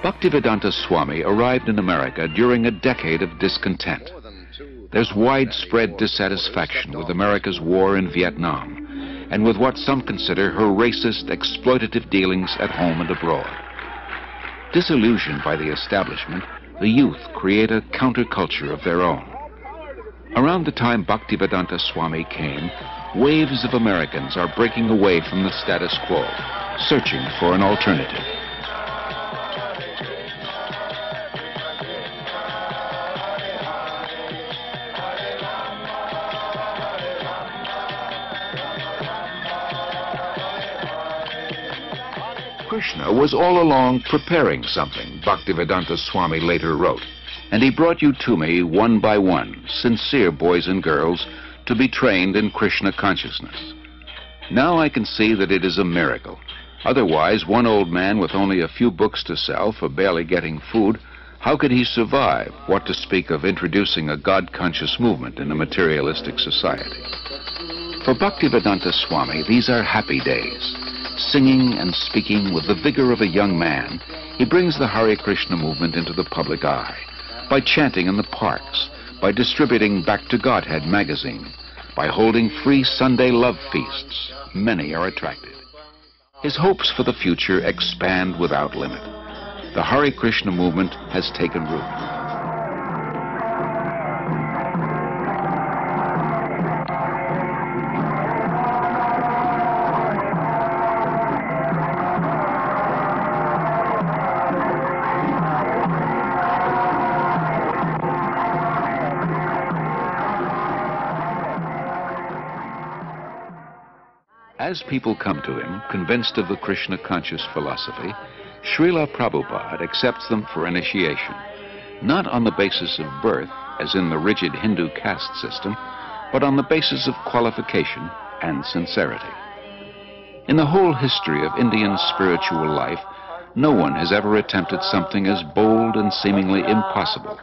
Bhaktivedanta Swami arrived in America during a decade of discontent. There's widespread dissatisfaction with America's war in Vietnam and with what some consider her racist, exploitative dealings at home and abroad. Disillusioned by the establishment, the youth create a counterculture of their own. Around the time Bhaktivedanta Swami came, waves of Americans are breaking away from the status quo, searching for an alternative. Krishna was all along preparing something, Bhaktivedanta Swami later wrote, and he brought you to me one by one, sincere boys and girls, to be trained in Krishna consciousness. Now I can see that it is a miracle. Otherwise, one old man with only a few books to sell for barely getting food, how could he survive, what to speak of introducing a God-conscious movement in a materialistic society? For Bhaktivedanta Swami, these are happy days. Singing and speaking with the vigor of a young man, he brings the Hare Krishna movement into the public eye, by chanting in the parks, by distributing Back to Godhead magazine, by holding free Sunday love feasts. Many are attracted. His hopes for the future expand without limit. The Hare Krishna movement has taken root. As people come to him, convinced of the Krishna-conscious philosophy, Srila Prabhupada accepts them for initiation, not on the basis of birth, as in the rigid Hindu caste system, but on the basis of qualification and sincerity. In the whole history of Indian spiritual life, no one has ever attempted something as bold and seemingly impossible,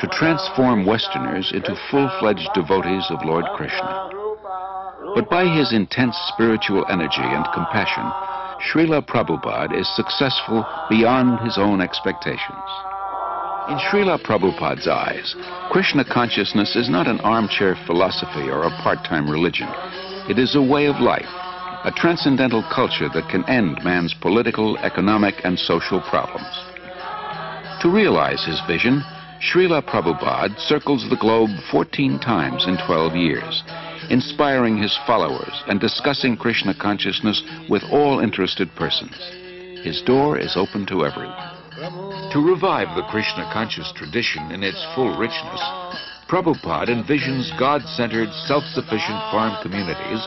to transform Westerners into full-fledged devotees of Lord Krishna. But by his intense spiritual energy and compassion, Srila Prabhupada is successful beyond his own expectations. In Srila Prabhupada's eyes, Krishna consciousness is not an armchair philosophy or a part-time religion. It is a way of life, a transcendental culture that can end man's political, economic, and social problems. To realize his vision, Srila Prabhupada circles the globe 14 times in 12 years, inspiring his followers and discussing Krishna consciousness with all interested persons. His door is open to everyone. To revive the Krishna conscious tradition in its full richness, Prabhupada envisions God-centered, self-sufficient farm communities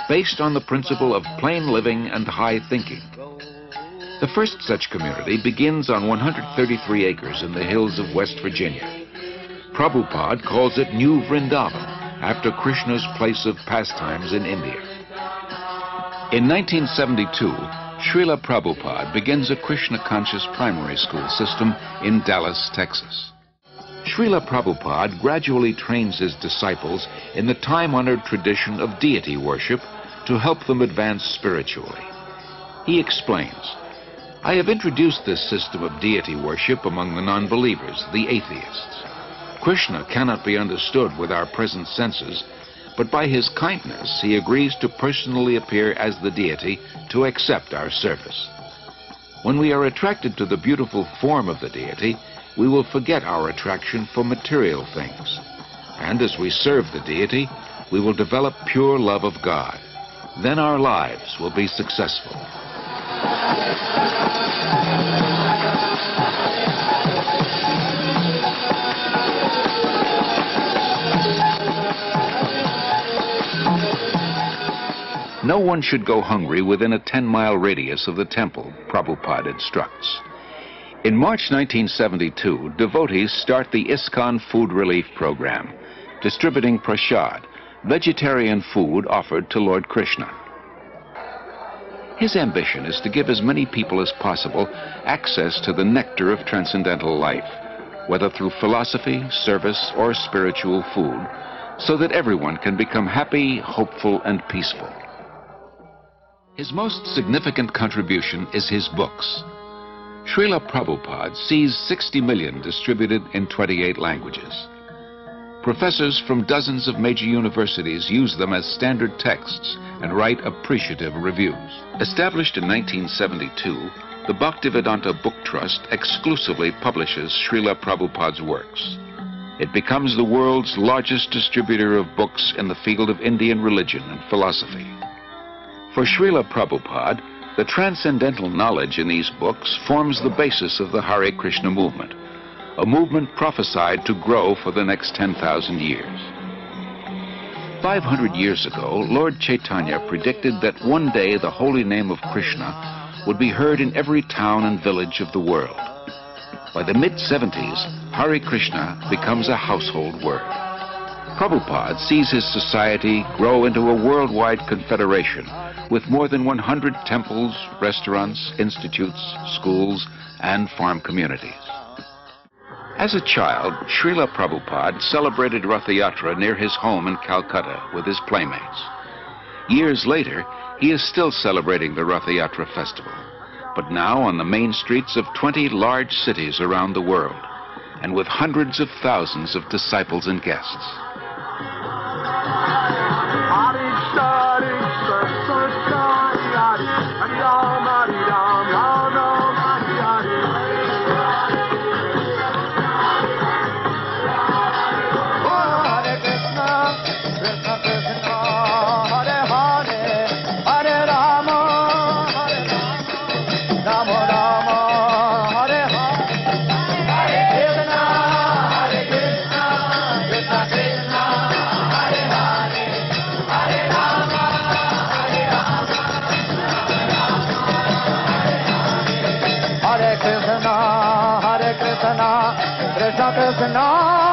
based on the principle of plain living and high thinking. The first such community begins on 133 acres in the hills of West Virginia. Prabhupada calls it New Vrindavan, after Krishna's place of pastimes in India. In 1972, Srila Prabhupada begins a Krishna-conscious primary school system in Dallas, Texas. Srila Prabhupada gradually trains his disciples in the time-honored tradition of deity worship to help them advance spiritually. He explains, "I have introduced this system of deity worship among the non-believers, the atheists. Krishna cannot be understood with our present senses, but by his kindness he agrees to personally appear as the deity to accept our service. When we are attracted to the beautiful form of the deity, we will forget our attraction for material things. And as we serve the deity, we will develop pure love of God. Then our lives will be successful." No one should go hungry within a 10-mile radius of the temple, Prabhupada instructs. In March 1972, devotees start the ISKCON Food Relief Program, distributing prasad, vegetarian food offered to Lord Krishna. His ambition is to give as many people as possible access to the nectar of transcendental life, whether through philosophy, service, or spiritual food, so that everyone can become happy, hopeful, and peaceful. His most significant contribution is his books. Srila Prabhupada sees 60 million distributed in 28 languages. Professors from dozens of major universities use them as standard texts and write appreciative reviews. Established in 1972, the Bhaktivedanta Book Trust exclusively publishes Srila Prabhupada's works. It becomes the world's largest distributor of books in the field of Indian religion and philosophy. For Srila Prabhupada, the transcendental knowledge in these books forms the basis of the Hare Krishna movement, a movement prophesied to grow for the next 10,000 years. 500 years ago, Lord Chaitanya predicted that one day the holy name of Krishna would be heard in every town and village of the world. By the mid-70s, Hare Krishna becomes a household word. Prabhupada sees his society grow into a worldwide confederation with more than 100 temples, restaurants, institutes, schools, and farm communities. As a child, Srila Prabhupada celebrated Ratha Yatra near his home in Calcutta with his playmates. Years later, he is still celebrating the Ratha Yatra festival, but now on the main streets of 20 large cities around the world, and with hundreds of thousands of disciples and guests. Krishna, Krishna